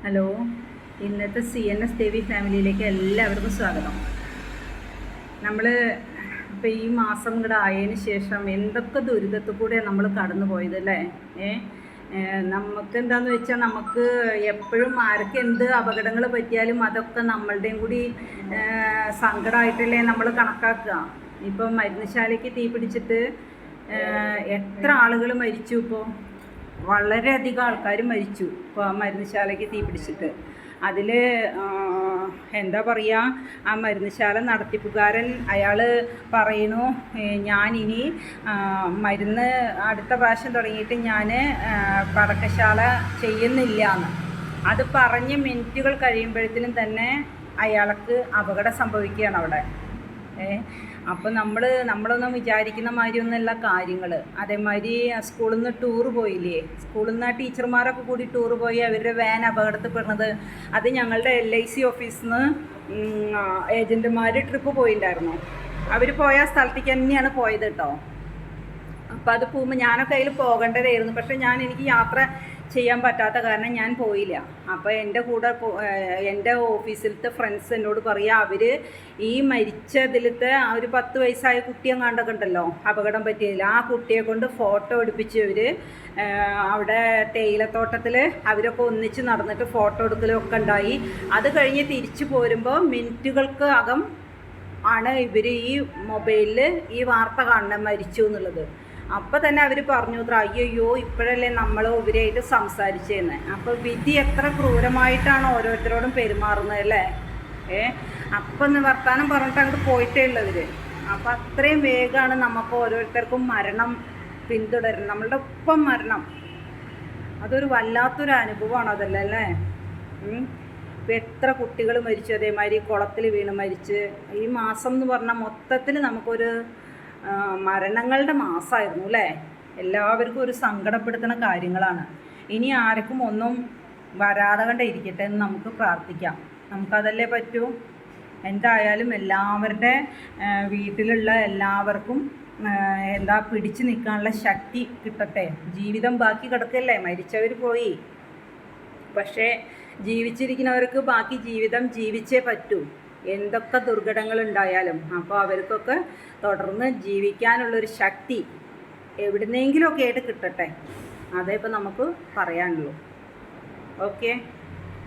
Hello, ഇന്നത്തെ CNS ദേവി ഫാമിലിയിലേക്ക് എല്ലാവർക്കും സ്വാഗതം. നമ്മൾ ഇപ്പോൾ ഈ മാസം കൂടെ ആയതിന് ശേഷം എന്തൊക്കെ ദുരിതത്തിൽ കൂടെ നമ്മൾ കടന്നു പോയത് അല്ലേ? നമുക്ക് എന്താണെന്ന് വെച്ചാൽ നമുക്ക് എപ്പോഴും ആർക്ക് എന്ത് അപകടങ്ങൾ പറ്റിയാലും അതൊക്കെ നമ്മളുടെയും കൂടി സങ്കടമായിട്ടല്ലേ നമ്മൾ കണക്കാക്കുക. ഇപ്പം മരുന്നുശാലയ്ക്ക് തീ പിടിച്ചിട്ട് എത്ര ആളുകൾ മരിച്ചു. ഇപ്പോൾ വളരെയധികം ആൾക്കാർ മരിച്ചു ഇപ്പോൾ മരുന്നുശാലയ്ക്ക് തീ പിടിച്ചിട്ട്. അതിൽ എന്താ പറയുക, ആ മരുന്നുശാല നടത്തിപ്പുകാരൻ അയാൾ പറയുന്നു, ഞാനിനി മരുന്ന് അടുത്ത പ്രാവശ്യം തുടങ്ങിയിട്ട് ഞാൻ പടക്കശാല ചെയ്യുന്നില്ല എന്ന്. അത് പറഞ്ഞ് മിനിറ്റുകൾ കഴിയുമ്പോഴത്തേനും തന്നെ അയാൾക്ക് അപകടം സംഭവിക്കുകയാണ് അവിടെ. അപ്പോൾ നമ്മളൊന്നും വിചാരിക്കുന്ന മാതിരിയൊന്നുമല്ല കാര്യങ്ങൾ. അതേമാതിരി സ്കൂളിൽ നിന്ന് ടൂറ് പോയില്ലേ, സ്കൂളിൽ നിന്ന് ടീച്ചർമാരൊക്കെ കൂടി ടൂറ് പോയി അവരുടെ വാൻ അപകടത്തിൽപ്പെടുന്നത്. അത് ഞങ്ങളുടെ LIC ഓഫീസിൽ നിന്ന് ഏജൻറ്റുമാർ ട്രിപ്പ് പോയിട്ടുണ്ടായിരുന്നു. അവർ പോയ സ്ഥലത്തേക്ക് തന്നെയാണ് പോയത് കേട്ടോ. അപ്പോൾ അത് പോകുമ്പോൾ ഞാനൊക്കെ അതിൽ പോകേണ്ടതായിരുന്നു. പക്ഷേ എനിക്ക് യാത്ര ചെയ്യാൻ പറ്റാത്ത കാരണം ഞാൻ പോയില്ല. അപ്പോൾ എൻ്റെ കൂടെ എൻ്റെ ഓഫീസിലത്തെ ഫ്രണ്ട്സ് എന്നോട് പറയുക, അവർ ഈ മരിച്ചതിലത്തെ ആ ഒരു 10 വയസ്സായ കുട്ടിയെ കണ്ടൊക്കെ ഉണ്ടല്ലോ, അപകടം പറ്റിയില്ല, ആ കുട്ടിയെ കൊണ്ട് ഫോട്ടോ എടുപ്പിച്ച് അവർ അവിടെ തേയിലത്തോട്ടത്തിൽ അവരൊക്കെ ഒന്നിച്ച് നടന്നിട്ട് ഫോട്ടോ എടുക്കലൊക്കെ ഉണ്ടായി. അത് കഴിഞ്ഞ് തിരിച്ചു പോരുമ്പോൾ മിനിറ്റുകൾക്ക് അകം ആണ് ഇവർ ഈ മൊബൈലിൽ ഈ വാർത്ത കാണുന്നത് മരിച്ചു എന്നുള്ളത്. അപ്പോൾ തന്നെ അവർ പറഞ്ഞു, അയ്യോ ഇപ്പോഴല്ലേ നമ്മൾ ഇവരായിട്ട് സംസാരിച്ചതെന്ന്. അപ്പോൾ വിധി എത്ര ക്രൂരമായിട്ടാണ് ഓരോരുത്തരോടും പെരുമാറുന്നത് അല്ലേ? അപ്പം വർത്താനം പറഞ്ഞിട്ട് അങ്ങോട്ട് പോയിട്ടേ ഉള്ളവർ. അപ്പോൾ അത്രയും വേഗമാണ് നമുക്ക് ഓരോരുത്തർക്കും മരണം പിന്തുടരണം, നമ്മളുടെ ഒപ്പം മരണം. അതൊരു വല്ലാത്തൊരു അനുഭവമാണ് അതല്ലേ അല്ലേ? ഇപ്പോൾ എത്ര കുട്ടികൾ മരിച്ചു, അതേമാതിരി കുളത്തിൽ വീണ് മരിച്ച്. ഈ മാസം എന്ന് പറഞ്ഞാൽ മൊത്തത്തിൽ നമുക്കൊരു മരണങ്ങളുടെ മാസമായിരുന്നു അല്ലേ? എല്ലാവർക്കും ഒരു സങ്കടപ്പെടുത്തുന്ന കാര്യങ്ങളാണ്. ഇനി ആർക്കും ഒന്നും വരാതെ കണ്ടേ ഇരിക്കട്ടെ എന്ന് നമുക്ക് പ്രാർത്ഥിക്കാം. നമുക്കതല്ലേ പറ്റൂ. എന്തായാലും എല്ലാവരുടെ വീട്ടിലുള്ള എല്ലാവർക്കും പിടിച്ചു നിൽക്കാനുള്ള ശക്തി കിട്ടട്ടെ. ജീവിതം ബാക്കി കിടക്കല്ലേ, മരിച്ചവർ പോയി. പക്ഷേ ജീവിച്ചിരിക്കുന്നവർക്ക് ബാക്കി ജീവിതം ജീവിച്ചേ പറ്റൂ, എന്തൊക്കെ ദുർഘടങ്ങളുണ്ടായാലും. അപ്പോൾ അവർക്കൊക്കെ തുടർന്ന് ജീവിക്കാനുള്ളൊരു ശക്തി എവിടുന്നെങ്കിലുമൊക്കെ ആയിട്ട് കിട്ടട്ടെ. അതേ ഇപ്പോൾ നമുക്ക് പറയാനുള്ളൂ. ഓക്കെ.